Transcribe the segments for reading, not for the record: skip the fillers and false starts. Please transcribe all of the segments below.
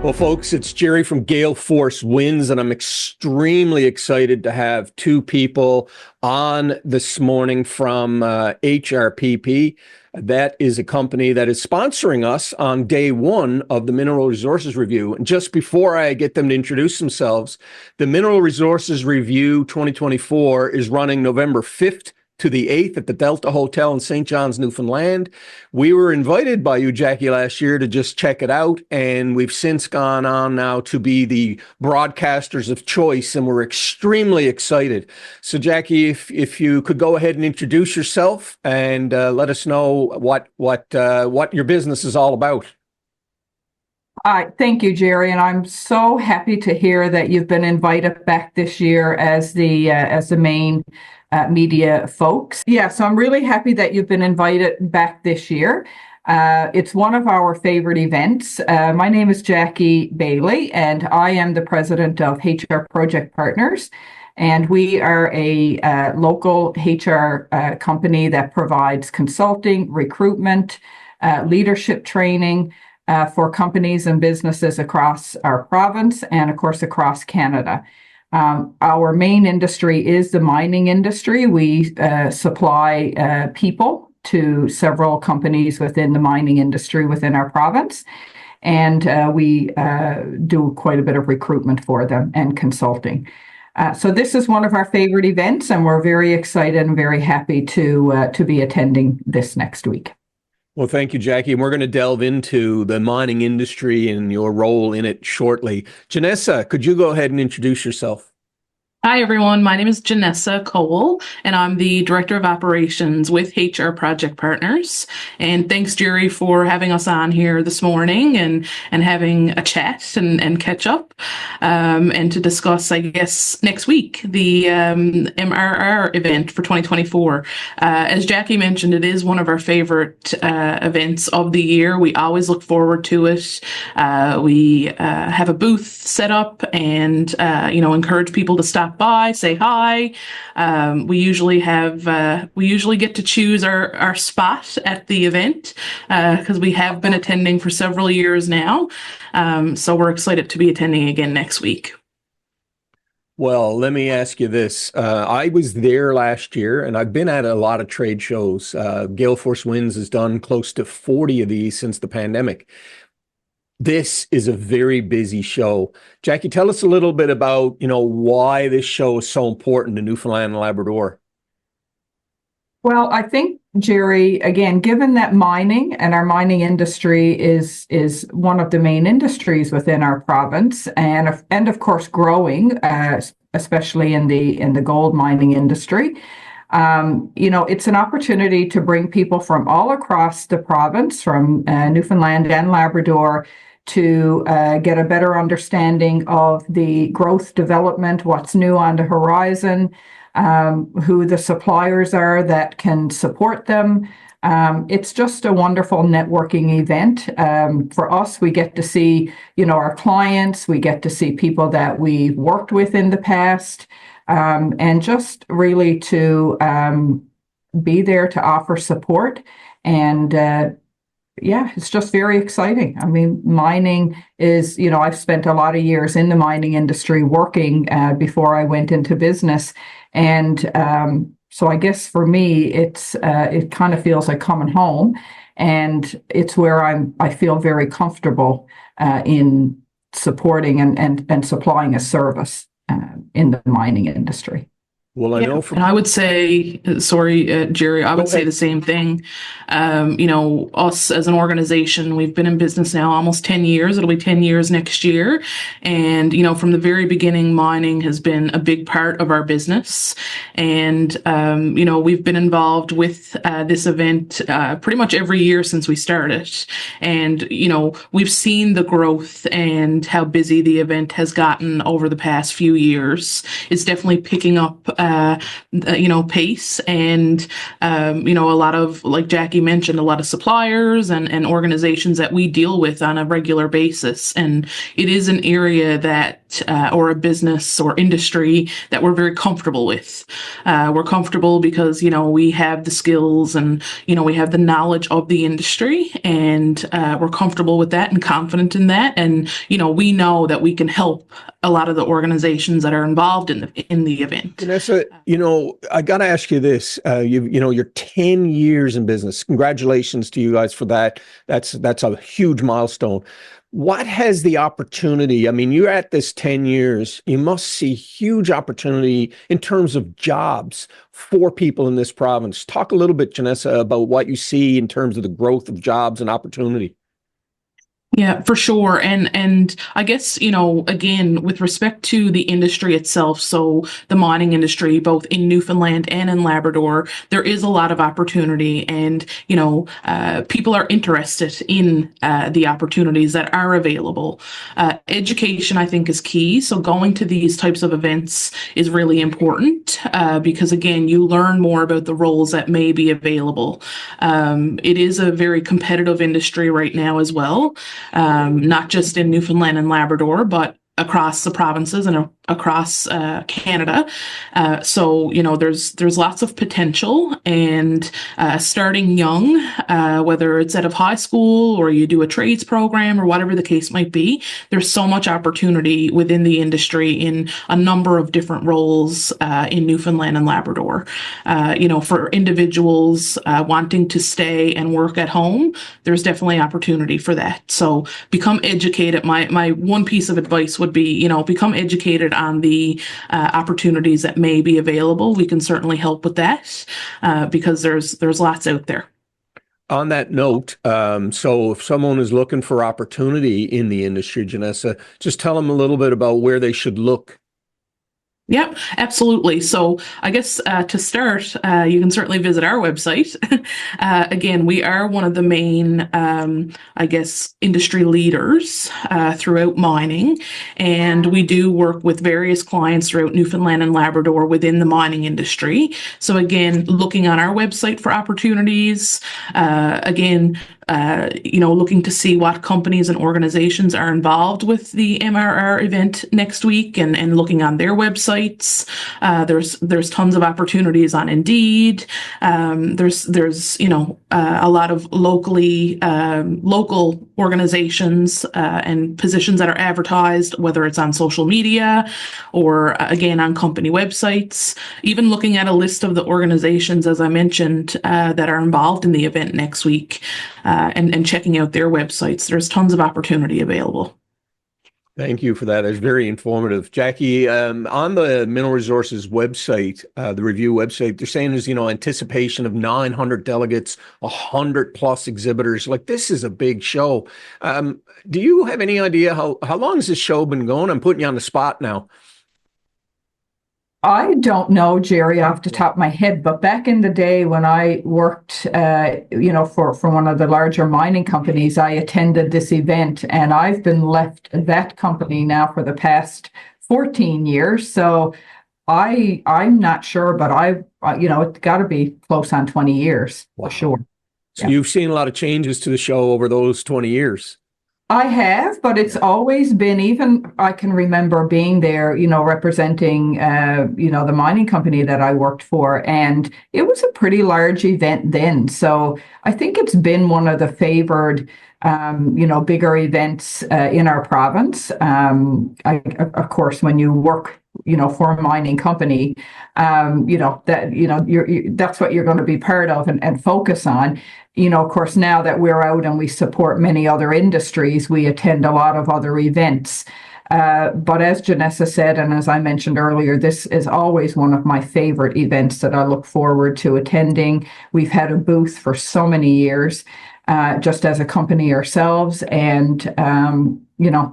Well, folks, it's Jerry from Gale Force Wins, and I'm extremely excited to have two people on this morning from HRPP. That is a company that is sponsoring us on day one of the Mineral Resources Review. And just before I get them to introduce themselves, the Mineral Resources Review 2024 is running November 5th to the 8th at the Delta Hotel in St. John's, Newfoundland. We were invited by you, Jacqui, last year to just check it out, and we've since gone on now to be the broadcasters of choice, and we're extremely excited. So, Jacqui, if you could go ahead and introduce yourself and let us know what your business is all about. Thank you, Jerry, and I'm so happy to hear that you've been invited back this year as the main media folks. Yeah, so I'm really happy that you've been invited back this year. It's one of our favorite events. My name is Jacqui Bailey, and I am the president of HR Project Partners. And we are a local HR company that provides consulting, recruitment, leadership training for companies and businesses across our province and, of course, across Canada. Our main industry is the mining industry. We supply people to several companies within the mining industry within our province, and we do quite a bit of recruitment for them and consulting. So this is one of our favorite events, and we're very excited and very happy to be attending this next week. Well, thank you, Jacqui. And we're going to delve into the mining industry and your role in it shortly. Janessa, could you go ahead and introduce yourself? Hi, everyone. My name is Janessa Cole, and I'm the Director of Operations with HR Project Partners. And thanks, Jerry, for having us on here this morning and having a chat and catch up and to discuss, I guess, next week, the MRR event for 2024. As Jacqui mentioned, it is one of our favorite events of the year. We always look forward to it. We have a booth set up and, encourage people to stop by, say hi. We usually get to choose our spot at the event because we have been attending for several years now. So we're excited to be attending again next week. Well, let me ask you this. I was there last year, and I've been at a lot of trade shows. Gale Force Wins has done close to 40 of these since the pandemic. This is a very busy show. Jacqui, tell us a little bit about, why this show is so important to Newfoundland and Labrador. Well, I think, Jerry, again, given that mining and our mining industry is one of the main industries within our province, and of course growing, especially in the gold mining industry. It's an opportunity to bring people from all across the province, from Newfoundland and Labrador, to get a better understanding of the growth development, what's new on the horizon, who the suppliers are that can support them. It's just a wonderful networking event. For us, we get to see, our clients, we get to see people that we've worked with in the past, and just really to be there to offer support. And it's just very exciting. I mean, mining is, I've spent a lot of years in the mining industry working before I went into business. And so I guess for me, it kind of feels like coming home, and it's where I feel very comfortable in supporting and supplying a service in the mining industry. Well, I know and I would say, sorry, Jerry, I would say the same thing. Us as an organization, we've been in business now almost 10 years. It'll be 10 years next year. And, from the very beginning, mining has been a big part of our business. And, we've been involved with this event pretty much every year since we started. And, we've seen the growth and how busy the event has gotten over the past few years. It's definitely picking up pace. And, a lot of, like Jacqui mentioned, a lot of suppliers and organizations that we deal with on a regular basis. And it is an area that, or a business or industry that we're very comfortable with. We're comfortable because, we have the skills and, we have the knowledge of the industry, and we're comfortable with that and confident in that. And, we know that we can help a lot of the organizations that are involved in the event. Janessa, I got to ask you this. You're 10 years in business. Congratulations to you guys for that. That's a huge milestone. What has the opportunity? I mean, you're at this 10 years. You must see huge opportunity in terms of jobs for people in this province. Talk a little bit, Janessa, about what you see in terms of the growth of jobs and opportunity. Yeah, for sure. And I guess, again, with respect to the industry itself, so the mining industry, both in Newfoundland and in Labrador, there is a lot of opportunity, and, people are interested in the opportunities that are available. Education, I think, is key. So going to these types of events is really important because, again, you learn more about the roles that may be available. It is a very competitive industry right now as well. Not just in Newfoundland and Labrador, but across the provinces and across Canada. So, there's lots of potential, and starting young, whether it's out of high school or you do a trades program or whatever the case might be, there's so much opportunity within the industry in a number of different roles in Newfoundland and Labrador. For individuals wanting to stay and work at home, there's definitely opportunity for that. So become educated. My one piece of advice would be, become educated on the opportunities that may be available. We can certainly help with that because there's lots out there. On that note, so if someone is looking for opportunity in the industry, Janessa, just tell them a little bit about where they should look. Yep, absolutely. So I guess to start, you can certainly visit our website. Again, we are one of the main, industry leaders throughout mining, and we do work with various clients throughout Newfoundland and Labrador within the mining industry. So again, looking on our website for opportunities, looking to see what companies and organizations are involved with the MRR event next week, and looking on their websites. There's tons of opportunities on Indeed. There's a lot of local organizations and positions that are advertised, whether it's on social media or again on company websites. Even looking at a list of the organizations, as I mentioned, that are involved in the event next week. And checking out their websites. There's tons of opportunity available. Thank you for that. It's very informative. Jacqui, on the Mineral Resources website, the review website, they're saying there's, anticipation of 900 delegates, 100 plus exhibitors. Like, this is a big show. Do you have any idea how long has this show been going? I'm putting you on the spot now. I don't know, Jerry, off the top of my head, but back in the day when I worked, for one of the larger mining companies, I attended this event, and I've been left that company now for the past 14 years. So I'm not sure, but it's got to be close on 20 years for sure. So you've seen a lot of changes to the show over those 20 years. I have, but it's always been, even I can remember being there, representing, the mining company that I worked for, and it was a pretty large event then. So I think it's been one of the favored, bigger events in our province. Of course, when you work, for a mining company, that's what you're going to be part of and focus on. Of course, now that we're out and we support many other industries, we attend a lot of other events. But as Janessa said, and as I mentioned earlier, this is always one of my favorite events that I look forward to attending. We've had a booth for so many years, just as a company ourselves. And,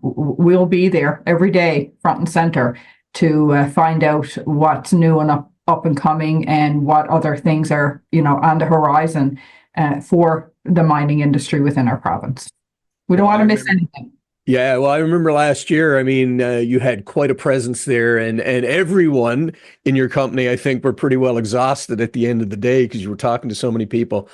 we'll be there every day, front and center, to find out what's new and up and coming, and what other things are, on the horizon for the mining industry within our province. We don't want to miss anything. Yeah, well, I remember last year. I mean, you had quite a presence there, and everyone in your company, I think, were pretty well exhausted at the end of the day because you were talking to so many people.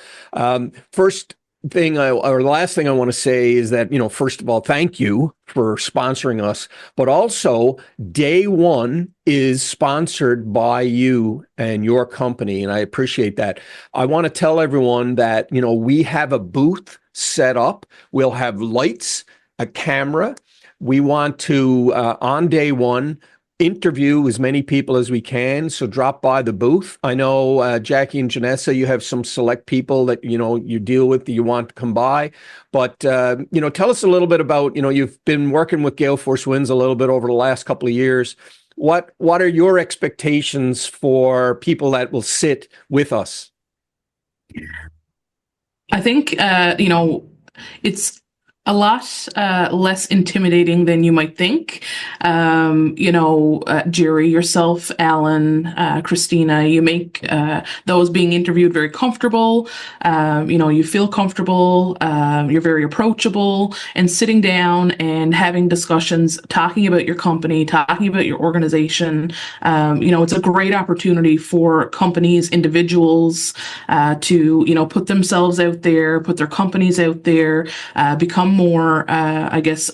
First thing, or the last thing I want to say is that, first of all, thank you for sponsoring us, but also day one is sponsored by you and your company, and I appreciate that. I want to tell everyone that, we have a booth set up. We'll have lights, a camera. We want to, on day one, interview as many people as we can. So drop by the booth. I know, Jacqui and Janessa, you have some select people that, you deal with that you want to come by. But, tell us a little bit about, you've been working with Gale Force Wins a little bit over the last couple of years. What are your expectations for people that will sit with us? I think, it's a lot less intimidating than you might think. Jerry, yourself, Alan, Christina, you make those being interviewed very comfortable. You feel comfortable. You're very approachable, and sitting down and having discussions, talking about your company, talking about your organization. It's a great opportunity for companies, individuals to, put themselves out there, put their companies out there, become more,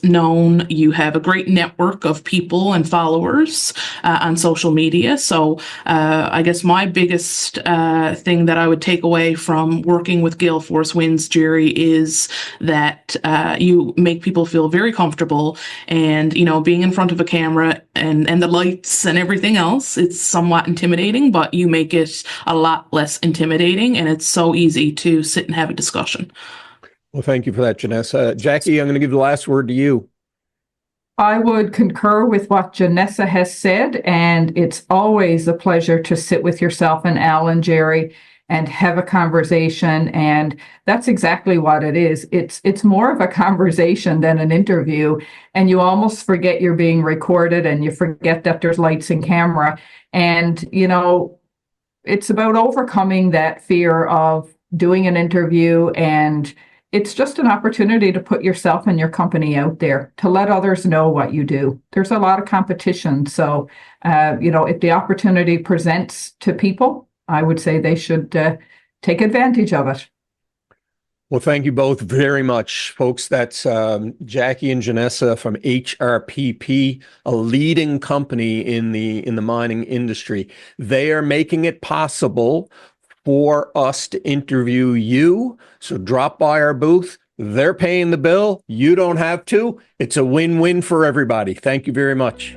known. You have a great network of people and followers on social media. So I guess my biggest thing that I would take away from working with Gale Force Wins, Jerry, is that you make people feel very comfortable, and, being in front of a camera and the lights and everything else, it's somewhat intimidating, but you make it a lot less intimidating, and it's so easy to sit and have a discussion. Well, thank you for that, Janessa. Jacqui, I'm going to give the last word to you. I would concur with what Janessa has said, and it's always a pleasure to sit with yourself and Al and Jerry and have a conversation. And that's exactly what it is. It's more of a conversation than an interview, and you almost forget you're being recorded, and you forget that there's lights and camera. And, it's about overcoming that fear of doing an interview, and it's just an opportunity to put yourself and your company out there, to let others know what you do. There's a lot of competition. So, if the opportunity presents to people, I would say they should take advantage of it. Well, thank you both very much, folks. That's Jacqui and Janessa from HRPP, a leading company in the mining industry. They are making it possible for us to interview you. So drop by our booth. They're paying the bill. You don't have to. It's a win-win for everybody. Thank you very much.